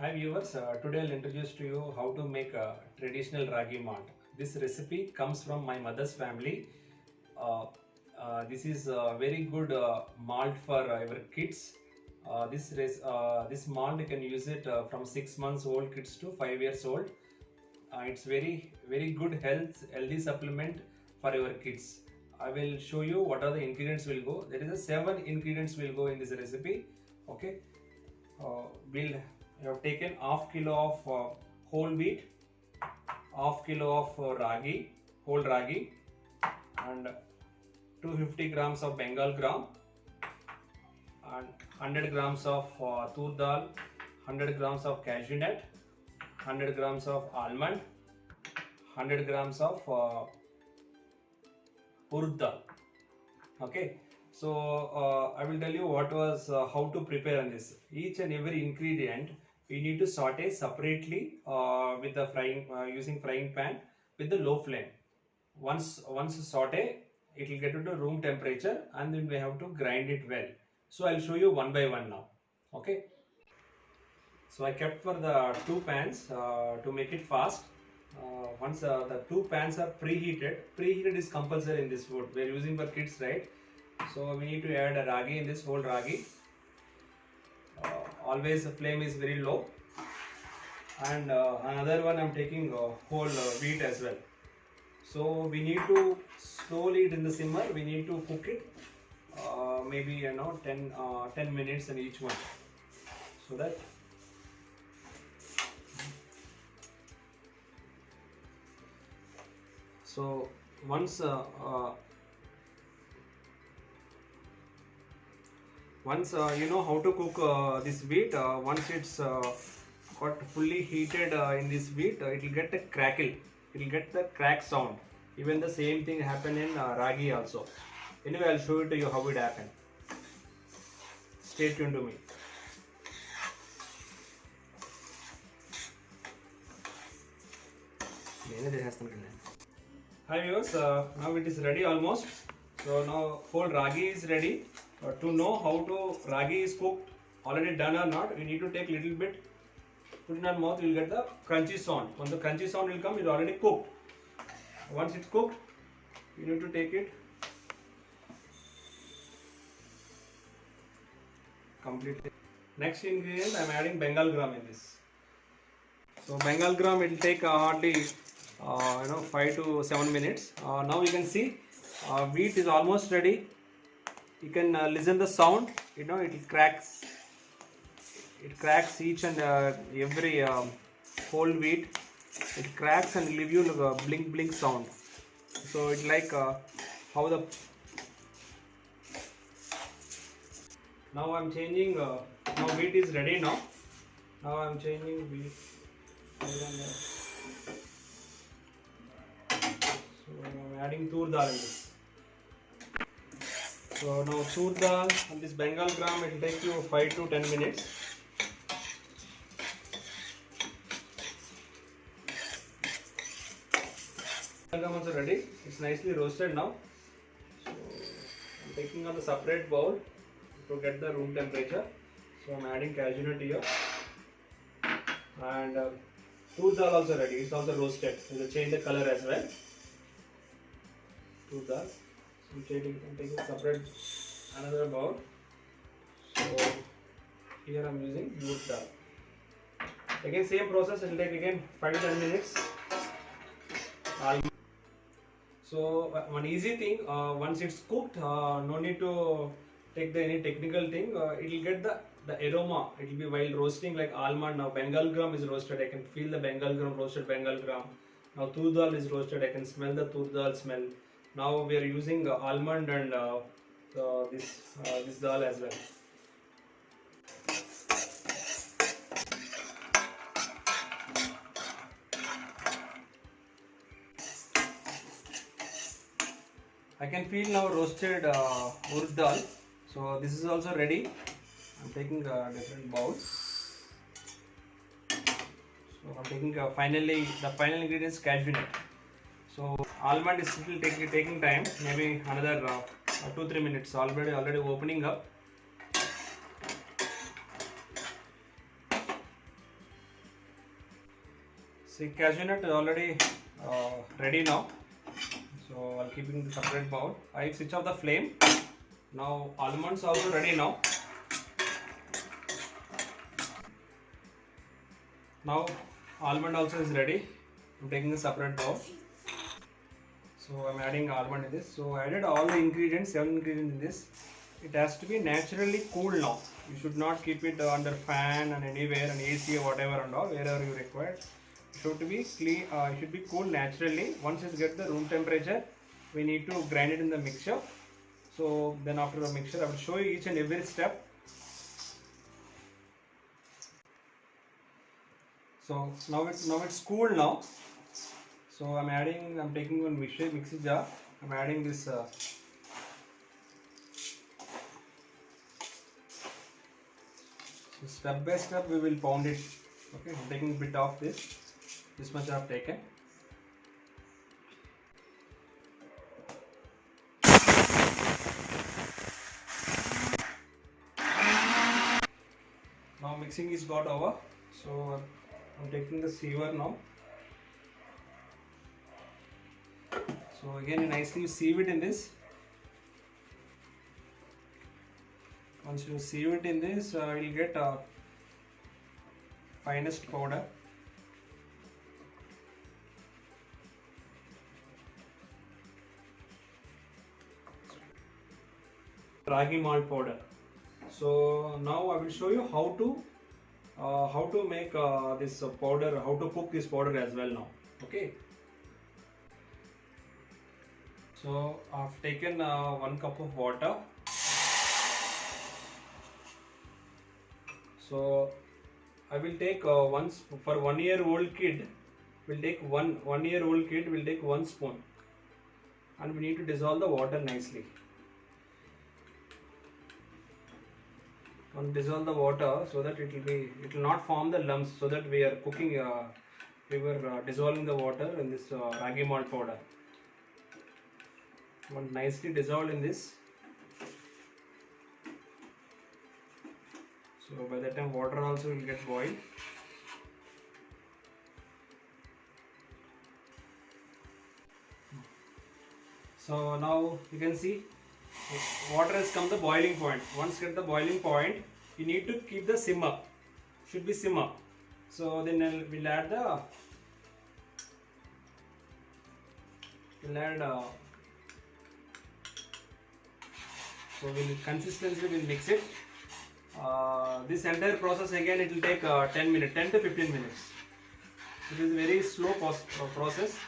Hi viewers, today I'll introduce to you how to make a traditional ragi malt. This recipe comes from my mother's family. Uh, this is a very good malt for our kids. This malt you can use it from 6 months old kids to 5 years old. It's very good healthy supplement for your kids. I will show you what are the ingredients will go. There is a 7 ingredients will go in this recipe. Okay, we'll have taken half kilo of whole wheat, half kilo of whole ragi, and 250 grams of Bengal gram, and 100 grams of tur dal, 100 grams of cashew nut, 100 grams of almond, 100 grams of urd dal. Okay, so I will tell you how to prepare on this. Each and every ingredient we need to saute separately with the using frying pan with the low flame. Once saute, it will get to room temperature, and then we have to grind it well. So I'll show you one by one now. Okay, so I kept for the two pans to make it fast. Once the two pans are preheated is compulsory in this food. We are using for kids, right? So we need to add a ragi in this whole ragi. Always the flame is very low. And another one I'm taking whole wheat as well. So we need to slowly it in the simmer. We need to cook it maybe 10 minutes in each one, so that so once you know how to cook this wheat, once it's got fully heated in this wheat, it will get a crackle, it will get the crack sound. Even the same thing happen in ragi also. Anyway, I'll show it to you how it happened. Stay tuned to me. Hi viewers, now it is ready almost. So now whole ragi is ready. To know how to ragi is cooked, already done or not, we need to take little bit, put in our mouth, you will get the crunchy sound. When the crunchy sound will come, it is already cooked. Once it's cooked, you need to take it completely. Next ingredient, I am adding Bengal gram in this. So Bengal gram, it will take hardly 5 to 7 minutes. Now you can see wheat is almost ready. You can listen the sound. You know it cracks. It cracks each and every whole wheat. It cracks and leave you like a blink blink sound. So it's like how the. Now I'm changing. Now wheat is ready now. Now I'm changing wheat. So I'm adding tur dal in this. So now tur dal and this Bengal gram, it will take you 5 to 10 minutes. Bengal gram also ready. It's nicely roasted now. So I'm taking on the separate bowl to get the room temperature. So I'm adding cashew nut here, and tur dal also ready. It's also roasted. It will change the color as well. Tur dal. So I'm taking separate another bowl. So here I'm using urd dal. Again same process. It will take again 5 to 10 minutes. So one easy thing, once it's cooked, no need to take any technical thing. It will get the aroma. It will be while roasting like almond. Now Bengal gram is roasted. I can feel the Bengal gram, roasted Bengal gram. Now tur dal is roasted. I can smell the tur dal smell. Now we are using almond and this dal as well. I can feel now roasted urd dal. So this is also ready. I'm taking a different bowl. So I'm taking finally the final ingredient is cashew nut. So almond is still taking time, maybe another 2-3 minutes. Already opening up. See, cashew nut is already ready now. So I'll keep it in the separate bowl. I switch off the flame. Now almonds also ready now. Now almond also is ready. I'm taking a separate bowl. So I'm adding almond in this. So I added all the ingredients, 7 ingredients in this. It has to be naturally cool now. You should not keep it under fan and anywhere and AC or whatever and all, wherever you require. It should be clean. It should be cool naturally. Once it gets the room temperature, we need to grind it in the mixture. So then after the mixture, I will show you each and every step. So now it's cool now. So I'm taking one mixie jar. I'm adding this. So step by step we will pound it. Okay, I'm taking a bit of this. This much I have taken. Now mixing is got over. So I'm taking the sieve now. So again nicely sieve it in this. Once you sieve it in this, you'll get finest powder. Ragi malt powder. So now I will show you how to make this powder, how to cook this powder as well now. Okay. So I've taken 1 cup of water. So I will take once for 1-year-old kid. We'll take one year old kid will take 1 spoon, and we need to dissolve the water nicely. And dissolve the water so that it will not form the lumps. So that we are cooking, we were dissolving the water in this ragi malt powder. Once nicely dissolved in this. So by that time water also will get boiled. So now you can see water has come the boiling point. Once get the boiling point, you need to keep the simmer. Should be simmer. So then we'll add so consistency will mix it. This entire process again it will take 10 to 15 minutes. It is a very slow process.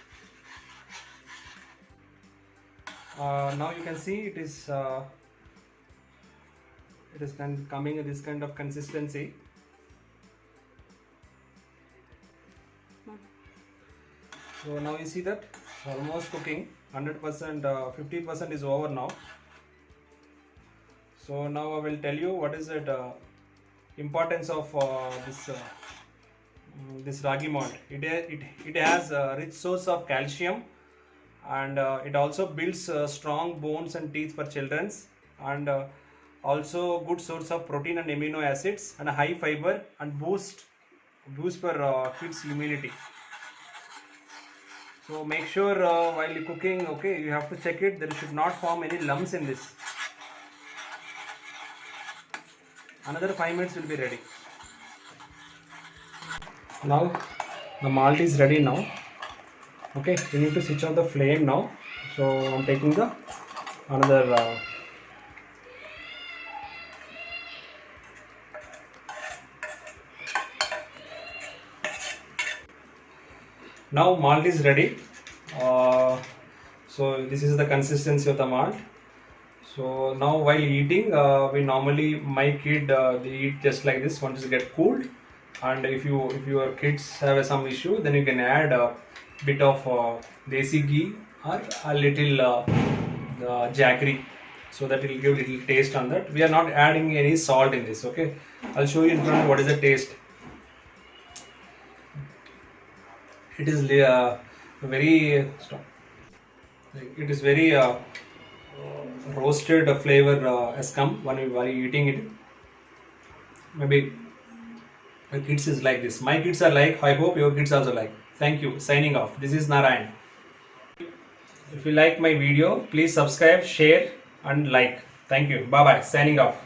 Now you can see it is coming in this kind of consistency. So now you see that almost cooking 100%, 50% is over now. So now I will tell you what is the importance of this ragi malt. It has a rich source of calcium, and it also builds strong bones and teeth for children, and also good source of protein and amino acids, and a high fiber, and boost for kids immunity. So make sure while you cooking, okay, you have to check it, there should not form any lumps in this. Another 5 minutes will be ready. Now the malt is ready now. Okay, we need to switch on the flame now. So I'm taking the another now malt is ready. So this is the consistency of the malt. So now while eating, we normally, my kid they eat just like this once it get cooled. And if your kids have some issue, then you can add a bit of desi ghee or a little jaggery, so that it will give little taste on that. We are not adding any salt in this. Okay, I'll show you in front what is the taste. It is very it is very roasted flavor has come while you eating it. Maybe my kids is like this. My kids are like. I hope your kids also like. Thank you. Signing off. This is Narayan. If you like my video, please subscribe, share, and like. Thank you. Bye bye. Signing off.